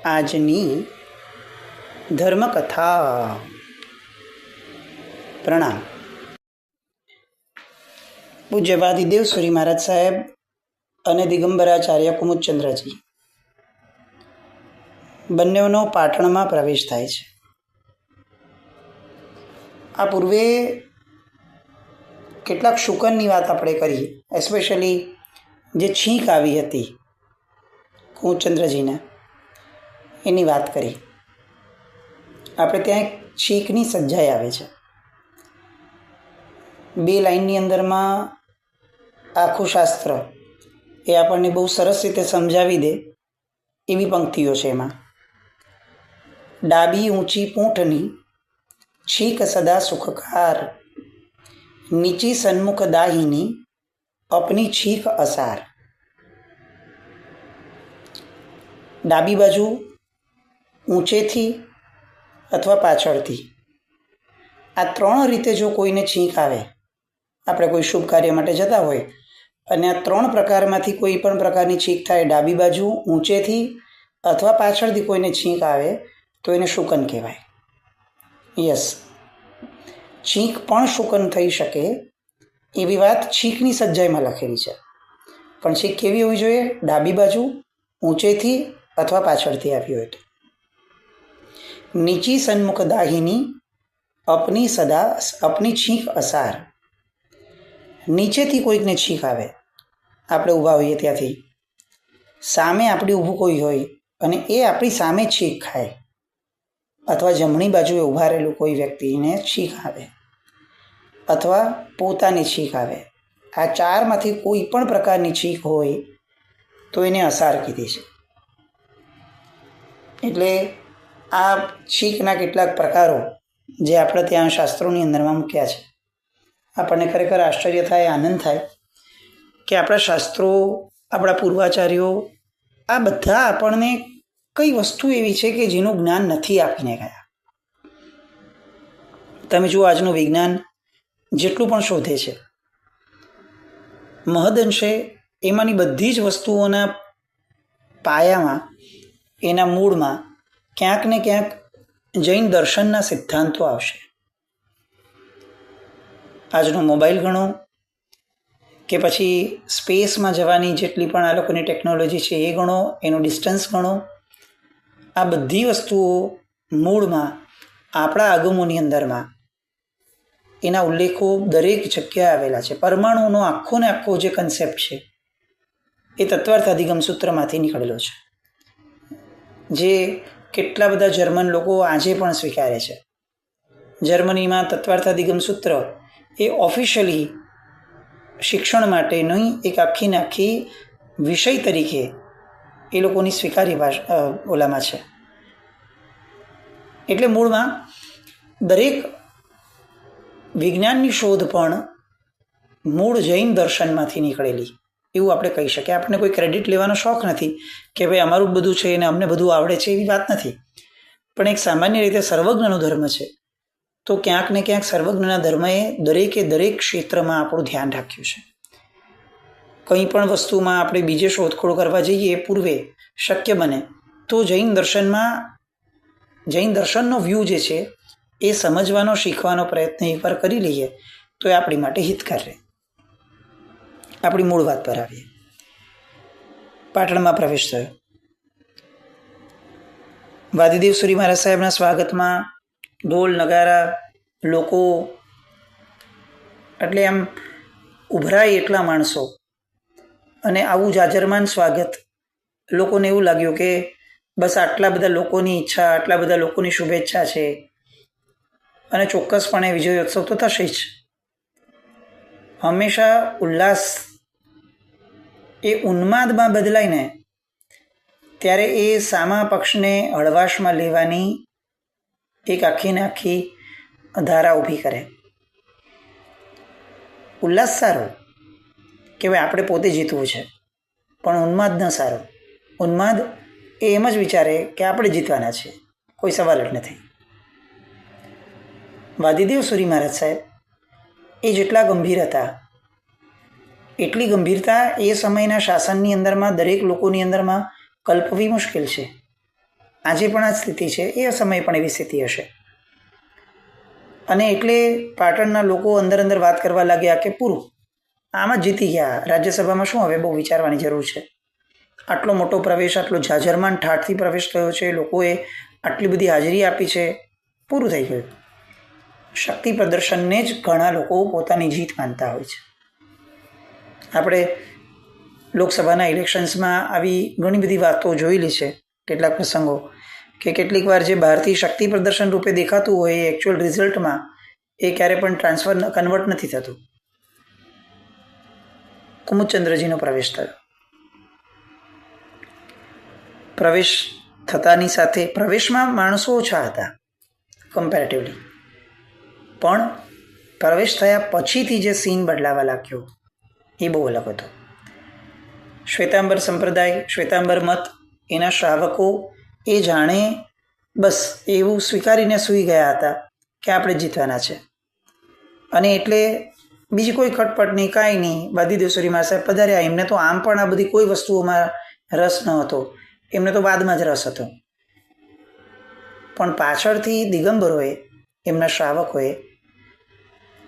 આજની ધર્મકથા. પ્રણામ. પૂજ્ય વાદિદેવ સુરી મહારાજ સાહેબ અને દિગંબરાચાર્ય કુમુદચંદ્રજી બંનેનો પાટણમાં પ્રવેશ થાય છે. આ પૂર્વે કેટલાક શુકનની વાત આપણે કરી, એસ્પેશિયલી જે છીંક આવી હતી કુમુદચંદ્રજીને, એની વાત કરી. આપણે ત્યાં એક છીંકની સજ્જાઈ આવે છે. 2 લાઈનની અંદરમાં આખું શાસ્ત્ર એ આપણને બહુ સરસ રીતે સમજાવી દે એવી પંક્તિઓ છે. એમાં ડાબી ઊંચી પૂંઠની છીંક સદા સુખકાર, નીચી સન્મુખ દાહીની અપની છીંક અસાર. ડાબી બાજુ ઊંચેથી અથવા પાછળથી, આ 3 રીતે જો કોઈને છીંક આવે, આપણે કોઈ શુભ કાર્ય માટે જતા હોય અને આ 3 પ્રકારમાંથી કોઈ પણ પ્રકારની છીંક થાય, ડાબી બાજુ, ઊંચેથી અથવા પાછળથી કોઈને છીંક આવે તો એને શુકન કહેવાય. યસ, છીંક પણ શુકન થઈ શકે એવી વાત છીંકની સજ્જાઈમાં લખેલી છે. પણ છીંક કેવી હોવી જોઈએ? ડાબી બાજુ, ઊંચેથી અથવા પાછળથી આવી હોય તો. નીચી સન્મુખ દાહીની અપની છીંક અસાર. નીચેથી કોઈકને છીંક આવે, આપણે ઊભા હોઈએ ત્યાંથી, સામે આપણી ઊભું કોઈ હોય અને એ આપણી સામે છીંક ખાય, અથવા જમણી બાજુએ ઊભા રહેલું કોઈ વ્યક્તિને છીંક આવે, અથવા પોતાની છીંક આવે, આ 4માંથી કોઈ પણ પ્રકારની છીંક હોય તો એને અસાર કીધી છે. એટલે આ છીંકના કેટલાક પ્રકારો જે આપણે ત્યાં શાસ્ત્રોની અંદરમાં મૂક્યા છે. આપણને ખરેખર આશ્ચર્ય થાય, આનંદ થાય કે આપણા શાસ્ત્રો, આપણા પૂર્વાચાર્યો આ બધા આપણને કઈ વસ્તુ એવી છે કે જેનું જ્ઞાન નથી આપીને ગયા. તમે જુઓ, આજનું વિજ્ઞાન જેટલું પણ શોધે છે, મહદઅંશે એમાંની બધી જ વસ્તુઓના પાયામાં, એના મૂળમાં ક્યાંક ને ક્યાંક જૈન દર્શનના સિદ્ધાંતો આવશે. આજનો મોબાઈલ ગણો કે પછી સ્પેસમાં જવાની જેટલી પણ આ લોકોની ટેકનોલોજી છે એ ગણો, એનું ડિસ્ટન્સ ગણો, આ બધી વસ્તુઓ મૂળમાં આપણા આગમોની અંદરમાં એના ઉલ્લેખો દરેક જગ્યાએ આવેલા છે. પરમાણુનો આખો ને આખો જે કન્સેપ્ટ છે એ તત્વાર્થાધિગમ સૂત્રમાંથી નીકળેલો છે, જે કેટલા બધા જર્મન લોકો આજે પણ સ્વીકારે છે. જર્મનીમાં તત્વાર્થાધિગમ સૂત્ર એ ઓફિશિયલી શિક્ષણ માટેની એક આખીને આખી વિષય તરીકે એ લોકોની સ્વીકારી ઓલામાં છે. એટલે મૂળમાં દરેક વિજ્ઞાનની શોધ પણ મૂળ જૈન દર્શનમાંથી નીકળેલી એવું આપણે કહી શકીએ. આપણને કોઈ ક્રેડિટ લેવાનો શોખ નથી કે ભાઈ અમારું બધું છે અને અમને બધું આવડે છે, એવી વાત નથી. પણ એક સામાન્ય રીતે સર્વજ્ઞનો ધર્મ છે, તો ક્યાંક ને ક્યાંક સર્વજ્ઞના ધર્મએ દરેકે દરેક ક્ષેત્રમાં આપણું ધ્યાન રાખ્યું છે. કંઈ પણ વસ્તુમાં આપણે બીજે શોધખોળ કરવા જઈએ એ પૂર્વે શક્ય બને તો જૈન દર્શનનો વ્યૂ જે છે એ સમજવાનો, શીખવાનો પ્રયત્ન એકવાર કરી લઈએ તો એ આપણી માટે હિતકર રહે. આપણી મૂળ વાત પર આવીએ. પાટણમાં પ્રવેશ થયો. વાદિદેવ સુરી મહારાજ સાહેબના સ્વાગતમાં ઢોલ, નગારા, લોકો, એટલે આમ ઉભરાય એટલા માણસો, અને આવું જાજરમાન સ્વાગત. લોકોને એવું લાગ્યું કે બસ આટલા બધા લોકોની ઈચ્છા, આટલા બધા લોકોની શુભેચ્છા છે અને ચોક્કસપણે વિજયોત્સવ તો થશે જ. હંમેશા ઉલ્લાસ એ ઉન્માદમાં બદલાય ને ત્યારે એ સામા પક્ષને હળવાશમાં લેવાની એક આખી ને આખી ધારા ઊભી કરે. ઉલ્લાસ સારો કે ભાઈ આપણે પોતે જીતવું છે, પણ ઉન્માદ ન સારો. ઉન્માદ એ એમ જ વિચારે કે આપણે જીતવાના છે, કોઈ સવાલ જ નથી. વાદિદેવ સુરી મહારાજ સાહેબ એ જેટલા ગંભીર હતા એટલી ગંભીરતા એ સમયના શાસનની અંદરમાં દરેક લોકોની અંદરમાં કલ્પવી મુશ્કેલ છે. આજે પણ આ સ્થિતિ છે, એ સમયે પણ એવી સ્થિતિ હશે. અને એટલે પાટણના લોકો અંદર અંદર વાત કરવા લાગ્યા કે પૂરું, આમાં જીતી ગયા, રાજ્યસભામાં શું હવે બહુ વિચારવાની જરૂર છે. આટલો મોટો પ્રવેશ, આટલો જાજરમાન ઠાઠથી પ્રવેશ થયો છે, લોકોએ આટલી બધી હાજરી આપી છે, પૂરું થઈ ગયું. શક્તિ પ્રદર્શનને જ ઘણા લોકો પોતાની જીત માનતા હોય છે. આપણે લોકસભાના ઇલેક્શન્સમાં આવી ઘણી બધી વાતો જોયેલી છે, કેટલાક પ્રસંગો કે કેટલીક વાર જે બહારથી શક્તિ પ્રદર્શન રૂપે દેખાતું હોય એ એકચ્યુઅલ રિઝલ્ટમાં એ ક્યારે પણ કન્વર્ટ નથી થતું. કુમુદચંદ્રજીનો પ્રવેશ થયો. પ્રવેશ થતાની સાથે પ્રવેશમાં માણસો ઓછા હતા કમ્પેરેટિવલી, પણ પ્રવેશ થયા પછીથી જે સીન બદલાવા લાગ્યો એ બહુ અલગ હતો. શ્વેતાંબર સંપ્રદાય, શ્વેતાંબર મત, એના શ્રાવકો એ જાણે બસ એવું સ્વીકારીને સૂઈ ગયા હતા કે આપણે જીતવાના છે. અને એટલે બીજી કોઈ ખટપટ નહીં, કાંઈ નહીં. બાદીદેવસુરી મા સાહેબ પધાર્યા. એમને તો આમ પણ આ બધી કોઈ વસ્તુઓમાં રસ ન હતો, એમને તો બાદમાં જ રસ હતો. પણ પાછળથી દિગંબરોએ, એમના શ્રાવકોએ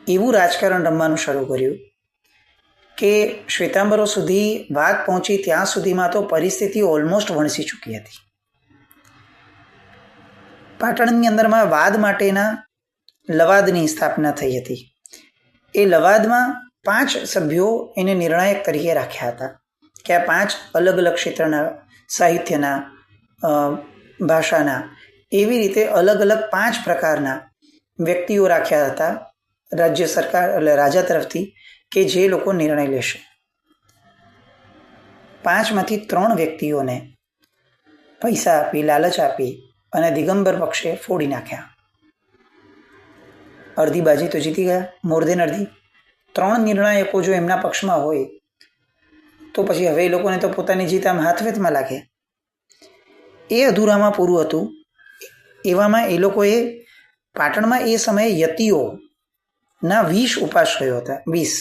એવું રાજકારણ રમવાનું શરૂ કર્યું કે શ્વેતાંબરો સુધી વાત પહોંચી ત્યાં સુધીમાં તો પરિસ્થિતિ ઓલમોસ્ટ વણસી ચૂકી હતી. પાટણની અંદરમાં વાદ માટેના લવાદની સ્થાપના થઈ હતી. એ લવાદમાં 5 સભ્યો એને નિર્ણાયક તરીકે રાખ્યા હતા કે આ 5 અલગ અલગ ક્ષેત્રના, સાહિત્યના, ભાષાના, એવી રીતે અલગ અલગ 5 પ્રકારના વ્યક્તિઓ રાખ્યા હતા રાજ્ય સરકાર એટલે રાજા તરફથી કે જે લોકો નિર્ણય લેશે. 5માંથી 3 વ્યક્તિઓને પૈસા આપી, લાલચ આપી અને દિગંબર પક્ષે ફોડી નાખ્યા. અડધી બાજી તો જીતી ગયા, મોર દેન અડધી. 3 નિર્ણાયકો જો એમના પક્ષમાં હોય તો પછી હવે એ લોકોને તો પોતાની જીત આમ હાથવેતમાં લાગે. એ અધૂરામાં પૂરું હતું. એવામાં એ લોકોએ પાટણમાં એ સમયે યતિઓના 20 ઉપાશ્રયો હતા. 20.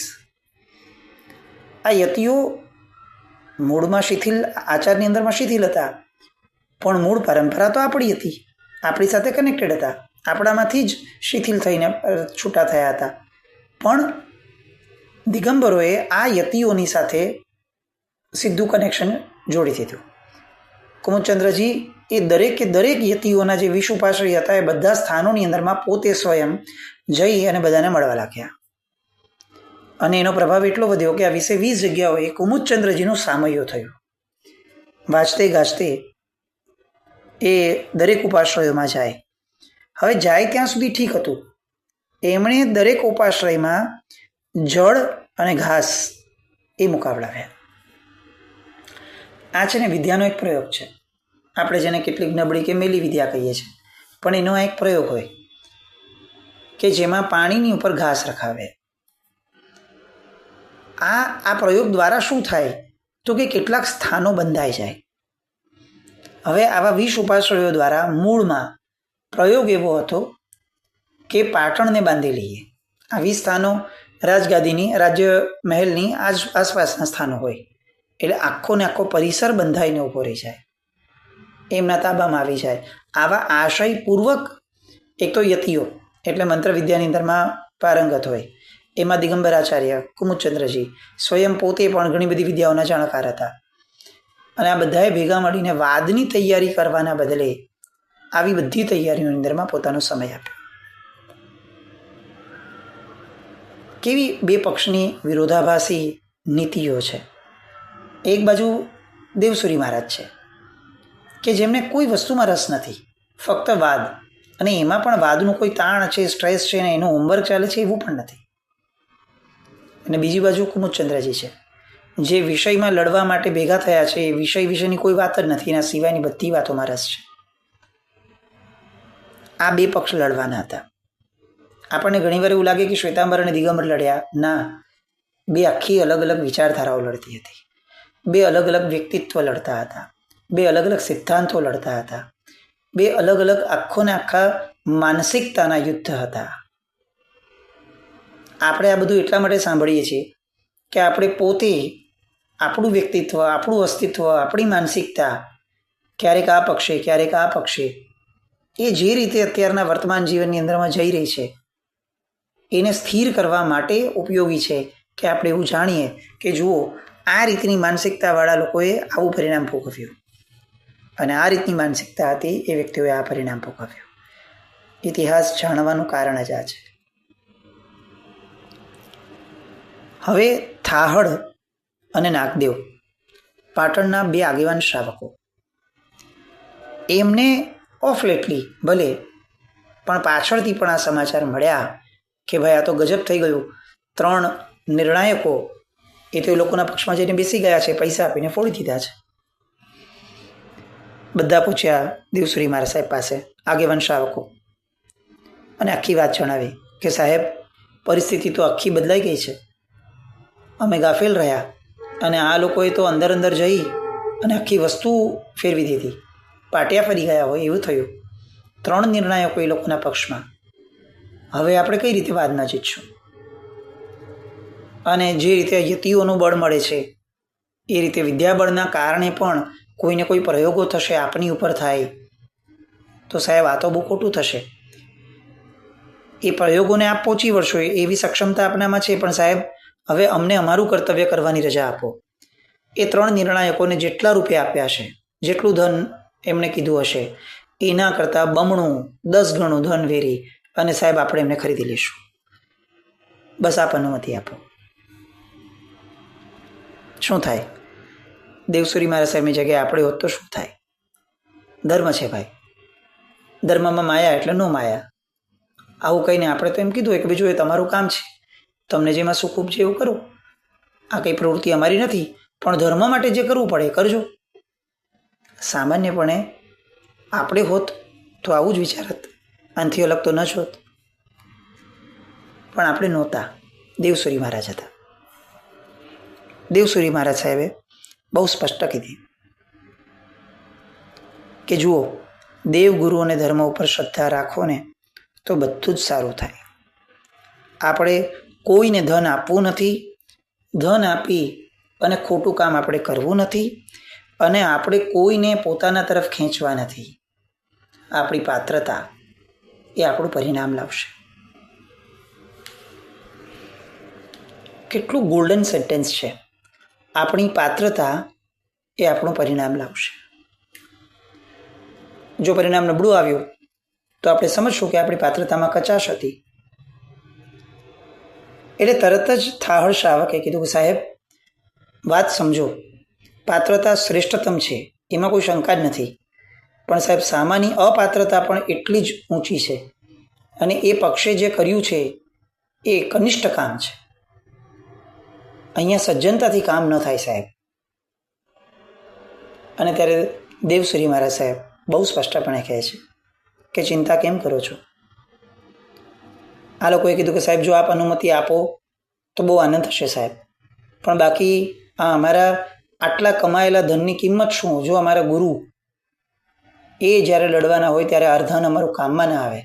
આ યતિઓ મૂળમાં શિથિલ, આચારની અંદરમાં શિથિલ હતા, પણ મૂળ પરંપરા તો આપણી હતી, આપણી સાથે કનેક્ટેડ હતા, આપણામાંથી જ શિથિલ થઈને છૂટા થયા હતા. પણ દિગંબરોએ આ યતિઓની સાથે સીધું કનેક્શન જોડી દીધું. કુમુદચંદ્રજી એ દરેકે દરેક યતિઓના જે 20 ઉપાશ્રય હતા એ બધા સ્થાનોની અંદરમાં પોતે સ્વયં જઈ અને બધાને મળવા લાગ્યા. અને એનો પ્રભાવ એટલો વધ્યો કે આ 20 જગ્યાઓએ કુમુદચંદ્રજીનું સામયું થયું. વાંચતે ગાજતે એ દરેક ઉપાશ્રયોમાં જાય. હવે જાય ત્યાં સુધી ઠીક હતું. એમણે દરેક ઉપાશ્રયમાં જળ અને ઘાસ એ મુકાવડાવ્યા. આ છે ને વિદ્યાનો એક પ્રયોગ છે. આપણે જેને કેટલીક નબળી કે મેલી વિદ્યા કહીએ છીએ, પણ એનો એક પ્રયોગ હોય કે જેમાં પાણીની ઉપર ઘાસ રખાવે. આ પ્રયોગ દ્વારા શું થાય તો કે કેટલાક સ્થાનો બંધાઈ જાય. હવે આવા 20 ઉપાશ્રયો દ્વારા મૂળમાં પ્રયોગ એવો હતો કે પાટણને બાંધી લઈએ. આ 20 સ્થાનો રાજગાદીની, રાજ્ય મહેલની આસપાસના સ્થાનો હોય, એટલે આખો ને આખો પરિસર બંધાઈને ઊભો રહી જાય, એમના તાબામાં આવી જાય. આવા આશયપૂર્વક એક તો યતિઓ એટલે મંત્ર વિદ્યાની અંદરમાં પારંગત હોય, એમાં દિગંબર આચાર્ય, કુમુદચંદ્રજી સ્વયં પોતે પણ ઘણી બધી વિદ્યાઓના જાણકાર હતા. અને આ બધાએ ભેગા મળીને વાદની તૈયારી કરવાના બદલે આવી બધી તૈયારીઓની અંદરમાં પોતાનો સમય આપ્યો. કેવી 2 પક્ષની વિરોધાભાસી નીતિઓ છે. એક બાજુ દેવસુરી મહારાજ છે કે જેમને કોઈ વસ્તુમાં રસ નથી, ફક્ત વાદ, અને એમાં પણ વાદનું કોઈ તાણ છે, સ્ટ્રેસ છે ને એનું હોમવર્ક ચાલે છે એવું પણ નથી. અને બીજી બાજુ કુમુદચંદ્રજી છે જે વિષયમાં લડવા માટે ભેગા થયા છે. એ વિષય વિશેની કોઈ વાત જ નથી, એના સિવાયની બધી વાતોમાં રસ છે. આ 2 પક્ષ લડવાના હતા. આપણને ઘણીવાર એવું લાગે કે શ્વેતાંબર અને દિગંબર લડ્યા. ના, 2 આખી અલગ અલગ વિચારધારાઓ લડતી હતી, 2 અલગ અલગ વ્યક્તિત્વ લડતા હતા, 2 અલગ અલગ સિદ્ધાંતો લડતા હતા, 2 અલગ અલગ આખો ને આખા માનસિકતાના યુદ્ધ હતા. આપણે આ બધું એટલા માટે સાંભળીએ છીએ કે આપણે પોતે આપણું વ્યક્તિત્વ, આપણું અસ્તિત્વ, આપણી માનસિકતા ક્યારેક આ પક્ષે ક્યારેક આ પક્ષે, એ જે રીતે અત્યારના વર્તમાન જીવનની અંદરમાં જઈ રહી છે એને સ્થિર કરવા માટે ઉપયોગી છે કે આપણે એવું જાણીએ કે જુઓ આ રીતની માનસિકતાવાળા લોકોએ આવું પરિણામ ભોગવ્યું અને આ રીતની માનસિકતા હતી એ વ્યક્તિઓએ આ પરિણામ ભોગવ્યું. ઇતિહાસ જાણવાનું કારણ જ આ છે. હવે થાહડ અને નાગદેવ પાટણના બે આગેવાન શ્રાવકો, એમને ઓફ લેટલી ભલે પણ પાછળથી પણ આ સમાચાર મળ્યા કે ભાઈ આ તો ગજબ થઈ ગયું, 3 નિર્ણાયકો એ તો એ લોકોના પક્ષમાં જઈને બેસી ગયા છે, પૈસા આપીને ફોડી દીધા છે. બધા પૂછ્યા દેવસુરી મહારાજ સાહેબ પાસે, આગેવાન શ્રાવકો, અને આખી વાત જણાવી કે સાહેબ પરિસ્થિતિ તો આખી બદલાઈ ગઈ છે, અમે ગાફેલ રહ્યા અને આ લોકોએ તો અંદર અંદર જઈ અને આખી વસ્તુ ફેરવી દીધી, પાટિયા ફરી ગયા હોય એવું થયું. 3 નિર્ણાયકો એ લોકોના પક્ષમાં. હવે આપણે કઈ રીતે વાદ ન જીતશું? અને જે રીતે યતિઓનું બળ મળે છે એ રીતે વિદ્યાબળના કારણે પણ કોઈને કોઈ પ્રયોગો થશે, આપની ઉપર થાય તો સાહેબ આ તો બહુ ખોટું થશે. એ પ્રયોગોને આપ પહોંચી વળશો એવી સક્ષમતા આપણામાં છે, પણ સાહેબ હવે અમને અમારું કર્તવ્ય કરવાની રજા આપો. એ 3 નિર્ણાયકોને જેટલા રૂપિયા આપ્યા છે, જેટલું ધન એમણે કીધું હશે એના કરતાં બમણું 10 ગણું ધન વેરી અને સાહેબ આપણે એમને ખરીદી લઈશું, બસ આપ અનુમતિ આપો. શું થાય? દેવસુરી મહારાજ સાહેબની જગ્યાએ આપણે હોત તો શું થાય? ધર્મ છે ભાઈ, ધર્મમાં માયા એટલે નો માયા. આવું કહીને આપણે તો એમ કીધું કે બીજું એ તમારું કામ છે, તમને જેમાં સુખ ઉપજે એવું કરો, આ કંઈ પ્રવૃત્તિ અમારી નથી, પણ ધર્મ માટે જે કરવું પડે એ કરજો. સામાન્યપણે આપણે હોત તો આવું જ વિચારત, આનાથી અલગ તો ન જ હોત, પણ આપણે નહોતા. દેવસુરી મહારાજ હતા. દેવસુરી મહારાજ સાહેબે બહુ સ્પષ્ટ કીધી કે જુઓ, દેવગુરુ અને ધર્મ ઉપર શ્રદ્ધા રાખો ને તો બધું જ સારું થાય. આપણે કોઈને ધન આપવું નથી, ધન આપી અને ખોટું કામ આપણે કરવું નથી, અને આપણે કોઈને પોતાના તરફ ખેંચવા નથી. આપણી પાત્રતા એ આપણું પરિણામ લાવશે. કેટલું ગોલ્ડન સેન્ટેન્સ છે. આપણી પાત્રતા એ આપણું પરિણામ લાવશે. જો પરિણામ નબળું આવ્યું તો આપણે સમજશું કે આપણી પાત્રતામાં કચાશ હતી. એટલે તરત જ થાહડ શ્રાવકે કીધું કે સાહેબ વાત સમજો, પાત્રતા શ્રેષ્ઠતમ છે એમાં કોઈ શંકા જ નથી, પણ સાહેબ સામાન્ય અપાત્રતા પણ એટલી જ ઊંચી છે, અને એ પક્ષે જે કર્યું છે એ કનિષ્ઠ કામ છે. અહીંયા સજ્જનતાથી કામ ન થાય સાહેબ. અને ત્યારે દેવસુરી મહારાજ સાહેબ બહુ સ્પષ્ટપણે કહે છે કે ચિંતા કેમ કરો છો? આ લોકોએ કીધું કે સાહેબ જો આપ અનુમતિ આપો તો બહુ આનંદ થશે સાહેબ, પણ બાકી આ અમારા આટલા કમાયેલા ધનની કિંમત શું? જો અમારા ગુરુ એ જ્યારે લડવાના હોય ત્યારે અર્ધન અમારું કામમાં ના આવે.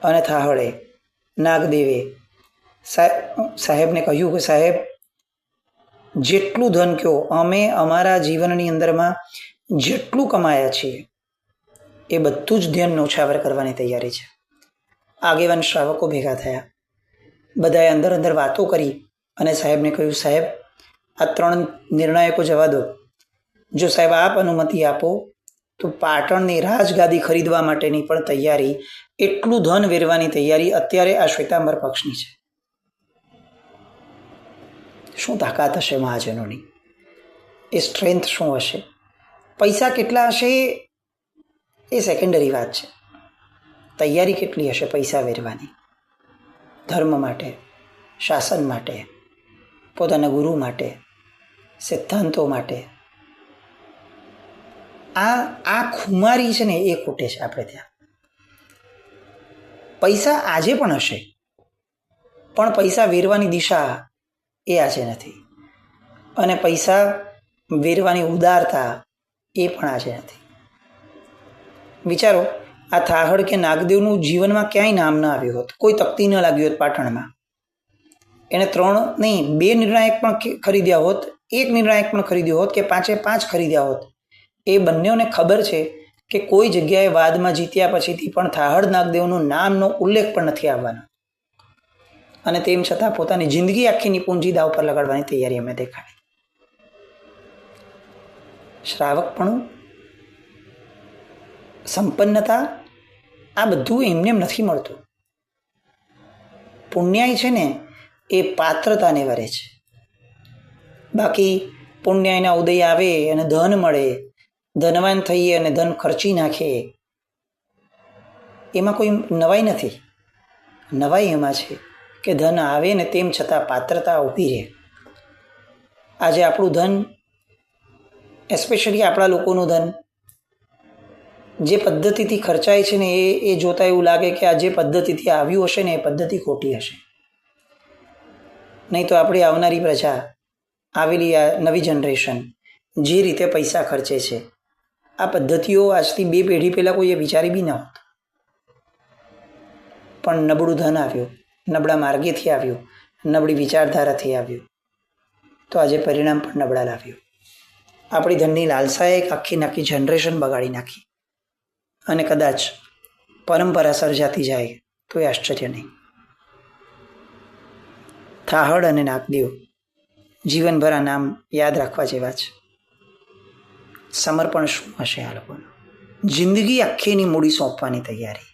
અને થાહડે નાગદેવે સાહેબને કહ્યું કે સાહેબ જેટલું ધન કહો, અમે અમારા જીવનની અંદરમાં જેટલું કમાયા છીએ એ બધું જ ધ્યાન નોછાવર કરવાની તૈયારી છે. આગેવાન શ્રાવકો ભેગા થયા, બધાએ અંદર અંદર વાતો કરી અને સાહેબને કહ્યું સાહેબ આ 3 નિર્ણાયકો જવા દો, જો સાહેબ આપ અનુમતિ આપો તો પાટણની રાજગાદી ખરીદવા માટેની પણ તૈયારી, એટલું ધન વેરવાની તૈયારી અત્યારે આ શ્વેતાંબર પક્ષની છે. શું તાકાત હશે મહાજનોની? એ સ્ટ્રેન્થ શું હશે? પૈસા કેટલા હશે એ સેકન્ડરી વાત છે. તૈયારી કેટલી હશે પૈસા વેરવાની? ધર્મ માટે, શાસન માટે, પોતાના ગુરુ માટે, સિદ્ધાંતો માટે. આ ખુમારી છે ને એ ખૂટે છે આપણે ત્યાં. પૈસા આજે પણ હશે, પણ પૈસા વેરવાની દિશા એ આજે નથી, અને પૈસા વેરવાની ઉદારતા એ પણ આજે નથી. વિચારો, આ થાહડ કે નાગદેવનું જીવનમાં ક્યાંય નામ ન આવ્યું હોત, કોઈ તકતી ન લાગ્યું હોત પાટણમાં. એને 3 નહીં 2 નિર્ણાયક પણ ખરીદ્યા હોત, 1 નિર્ણાયક પણ ખરીદ્યો હોત કે 5 ખરીદ્યા હોત, એ બંનેઓને ખબર છે કે કોઈ જગ્યાએ વાદમાં જીત્યા પછીથી પણ થાહડ નાગદેવનું નામનો ઉલ્લેખ પણ નથી આવવાનો, અને તેમ છતાં પોતાની જિંદગી આખીની પૂંજી દાવ પર લગાડવાની તૈયારી અમે દેખાડી. શ્રાવકપણું, સંપન્નતા, આ બધું એમને નથી મળતું. પુણ્યાય છે ને એ પાત્રતાને વરે છે. બાકી પુણ્યાયના ઉદય આવે અને ધન મળે, ધનવાન થઈએ અને ધન ખર્ચી નાખે, એમાં કોઈ નવાઈ નથી. નવાઈ એમાં છે કે ધન આવે ને તેમ છતાં પાત્રતા ઊભી રહે. આજે આપણું ધન, એસ્પેશિયલી આપણા લોકોનું ધન જે પદ્ધતિથી ખર્ચાય છે ને એ જોતા એવું લાગે કે આ જે પદ્ધતિથી આવ્યું હશે ને એ પદ્ધતિ ખોટી હશે. નહીં તો આપણી આવનારી પ્રજા, આવેલી આ નવી જનરેશન જે રીતે પૈસા ખર્ચે છે, આ પદ્ધતિઓ આજથી 2 પેઢી પહેલાં કોઈએ વિચારી બી ન હોત. પણ નબળું ધન આવ્યું, નબળા માર્ગેથી આવ્યું, નબળી વિચારધારાથી આવ્યું, તો આજે પરિણામ પણ નબળા લાવ્યું. આપણી ધનની લાલસાએ એક આખી જનરેશન બગાડી નાખી, અને કદાચ પરંપરા સર્જાતી જાય તો એ આશ્ચર્ય નહીં. થાહડ અને નાગદેવ જીવનભર આ નામ યાદ રાખવા જેવા છે. સમર્પણ શું હશે આ લોકોનું? જિંદગી આખીની મૂડી સોંપવાની તૈયારી.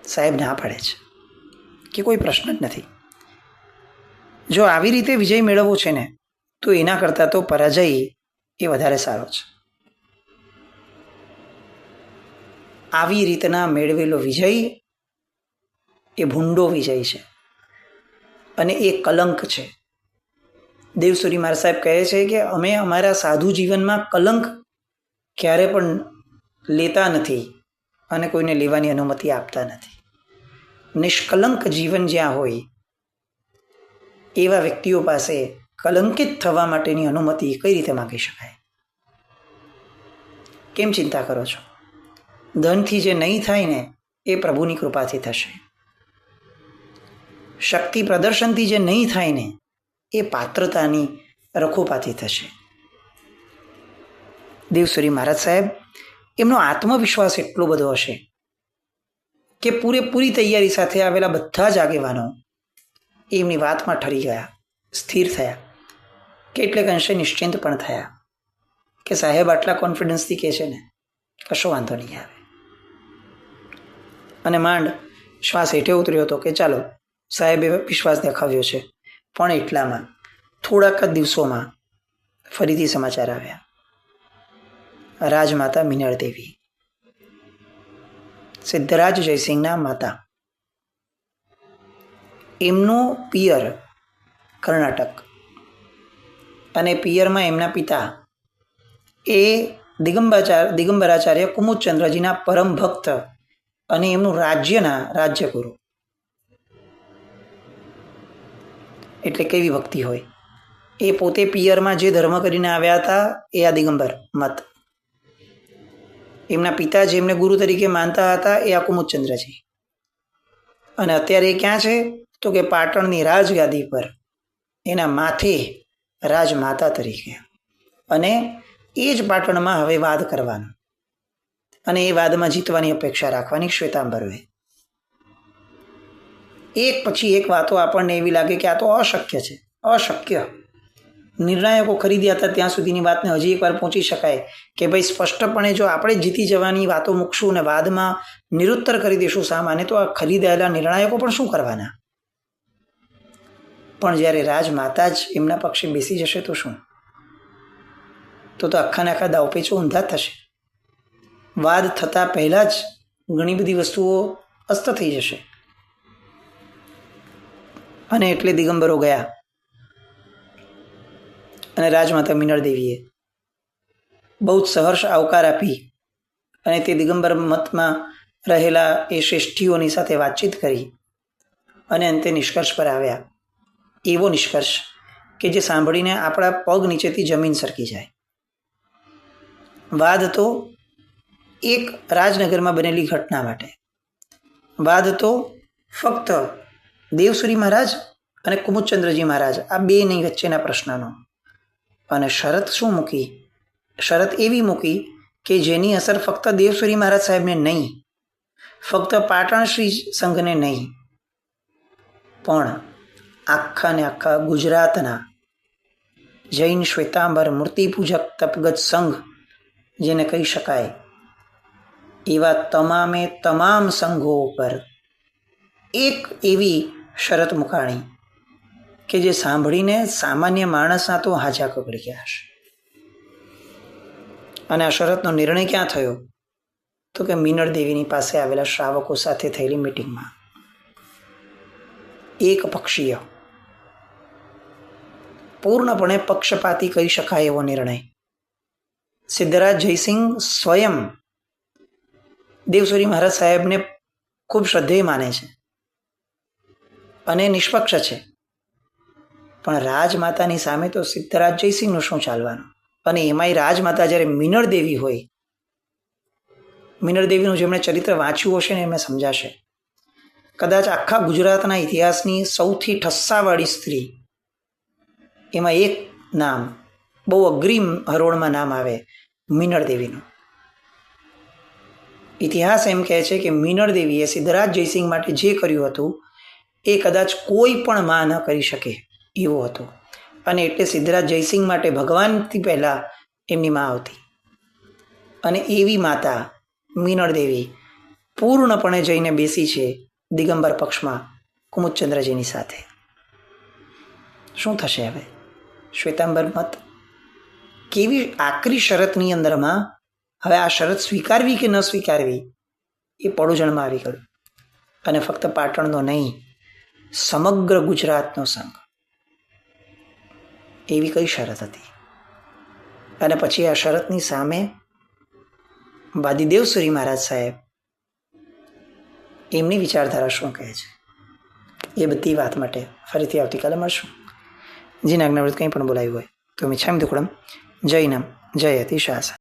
સાહેબ ના પાડે છે કે કોઈ પ્રશ્ન જ નથી. જો આવી રીતે વિજય મેળવવો છે ને, તો એના કરતાં તો પરાજય એ વધારે સારો છે. આવી રીતના મેળવેલો વિજય એ ભૂંડો વિજય છે, અને એ કલંક છે. દેવસુરી મહારાજ સાહેબ કહે છે કે અમે અમારા સાધુ જીવનમાં કલંક ક્યારે પણ લેતા નથી અને કોઈને લેવાની અનુમતિ આપતા નથી. નિષ્કલંક જીવન જ્યાં હોય એવા વ્યક્તિઓ પાસે કલંકિત થવા માટેની અનુમતિ કઈ રીતે માંગી શકાય? કેમ ચિંતા કરો છો? ધનથી જે નહીં થાય ને એ પ્રભુની કૃપાથી થશે. શક્તિ પ્રદર્શનથી જે નહીં થાય ને એ પાત્રતાની રખોપાથી થશે. દેવસુરી મહારાજ સાહેબ, એમનો આત્મવિશ્વાસ એટલો બધો હશે કે પૂરેપૂરી તૈયારી સાથે આવેલા બધા જ આગેવાનો એમની વાતમાં ઠરી ગયા, સ્થિર થયા, કેટલેક અંશે નિશ્ચિંત પણ થયા કે સાહેબ આટલા કોન્ફિડન્સથી કહે છે ને, કશો વાંધો નહીં આવે. અને માંડ શ્વાસ હેઠે ઉતર્યો હતો કે ચાલો સાહેબે વિશ્વાસ દેખાવ્યો છે. પણ એટલામાં થોડાક જ દિવસોમાં ફરીથી સમાચાર આવ્યા. રાજમાતા મિનળ દેવી, સિદ્ધરાજ જયસિંહના માતા, એમનું પિયર કર્ણાટક, અને પિયરમાં એમના પિતા એ દિગંબરાચાર્ય કુમુદચંદ્રજીના પરમ ભક્ત અને એમનું રાજ્યગુરુ. એટલે કેવી ભક્તિ હોય! એ પોતે પિયરમાં જે ધર્મ કરીને આવ્યા હતા એ આ દિગંબર મત. એમના પિતા જેમને ગુરુ તરીકે માનતા હતા એ આ કુમુદચંદ્રજી. અને અત્યારે એ ક્યાં છે? તો કે પાટણની રાજગાદી પર એના માથે રાજમાતા તરીકે. અને એ જ પાટણમાં હવે વાદ કરવાનો, અને એ વાદમાં જીતવાની અપેક્ષા રાખવાની શ્વેતાંબરોએ. એક પછી એક વાતો આપણને એવી લાગે કે આ તો અશક્ય છે, અશક્ય. નિર્ણાયકો ખરીદ્યા હતા ત્યાં સુધીની વાતને હજી એકવાર પહોંચી શકાય કે ભાઈ સ્પષ્ટપણે જો આપણે જીતી જવાની વાતો મૂકશું અને વાદમાં નિરુત્તર કરી દઈશું સામાન્ય, તો આ ખરીદાયેલા નિર્ણાયકો પણ શું કરવાના? પણ જ્યારે રાજમાતા જ એમના પક્ષે બેસી જશે તો શું? તો આખાને આખા દાવપેચો ઊંધા થશે. વાદ થતાં પહેલાં જ ઘણી બધી વસ્તુઓ અસ્ત થઈ જશે. અને એટલે દિગંબરો ગયા, અને રાજમાતા મિનળ દેવીએ બહુ જ સહર્ષ આવકાર આપી અને તે દિગંબર મતમાં રહેલા એ શ્રેષ્ઠીઓની સાથે વાતચીત કરી અને અંતે નિષ્કર્ષ પર આવ્યા. એવો નિષ્કર્ષ કે જે સાંભળીને આપણા પગ નીચેથી જમીન સરકી જાય. વાદ તો એક રાજનગરમાં બનેલી ઘટના માટે, વાદ તો ફક્ત દેવસુરી મહારાજ અને કુમુદચંદ્રજી મહારાજ આ બેની વચ્ચેના પ્રશ્નનો. અને શરત શું મૂકી? શરત એવી મૂકી કે જેની અસર ફક્ત દેવસુરી મહારાજ સાહેબને નહીં, ફક્ત પાટણ શ્રી સંઘને નહીં, પણ આખા ને આખા ગુજરાતના જૈન શ્વેતાંબર મૂર્તિપૂજક તપગત સંઘ જેને કહી શકાય એવા તમામે તમામ સંઘો ઉપર એક એવી શરત મુકાણી કે જે સાંભળીને સામાન્ય માણસના તો હાજા કગડી ગયા હશે. અને આ શરતનો નિર્ણય ક્યાં થયો? તો કે મીનળ દેવીની પાસે આવેલા શ્રાવકો સાથે થયેલી મિટિંગમાં. એક પક્ષીય, પૂર્ણપણે પક્ષપાતી કહી શકાય એવો નિર્ણય. સિદ્ધરાજ જયસિંહ સ્વયં દેવસુરી મહારાજ સાહેબને ખૂબ શ્રદ્ધેય માને છે અને નિષ્પક્ષ છે, પણ રાજમાતાની સામે તો સિદ્ધરાજ જયસિંહનું શું ચાલવાનું? અને એમાંય રાજમાતા જ્યારે મીનળ દેવી હોય, મીનળ દેવીનું જેમણે ચરિત્ર વાંચ્યું હશે ને એમને સમજાશે. કદાચ આખા ગુજરાતના ઇતિહાસની સૌથી ઠસ્સાવાળી સ્ત્રી, એમાં એક નામ બહુ અગ્રીમ હરોળમાં નામ આવે, મીનળ દેવીનું. ઇતિહાસ એમ કહે છે કે મીનળ દેવીએ સિદ્ધરાજ જયસિંહ માટે જે કર્યું હતું એ કદાચ કોઈ પણ માં ન કરી શકે એવું હતું. અને એટલે સિદ્ધરાજ જયસિંહ માટે ભગવાનથી પહેલાં એમની માં આવતી. અને એવી માતા મીનળ દેવી પૂર્ણપણે જઈને બેસી છે દિગંબર પક્ષમાં કુમુદચંદ્રજીની સાથે. શું થશે હવે? શ્વેતાંબર મત કેવી આકરી શરતની અંદરમાં હવે આ શરત સ્વીકારવી કે ન સ્વીકારવી એ પડોજણમાં આવી ગયું. અને ફક્ત પાટણનો નહીં, સમગ્ર ગુજરાતનો સંઘ. એવી કઈ શરત હતી? અને પછી આ શરતની સામે વાદીદેવસુરી મહારાજ સાહેબ એમની વિચારધારા શું કહે છે, એ બધી વાત માટે ફરીથી આવતીકાલે મળશું. જીના આજ્ઞાવૃત કંઈ પણ બોલાવ્યું હોય તો મિચ્છામિ દુક્કડમ. જય નામ જય અતિશાસન.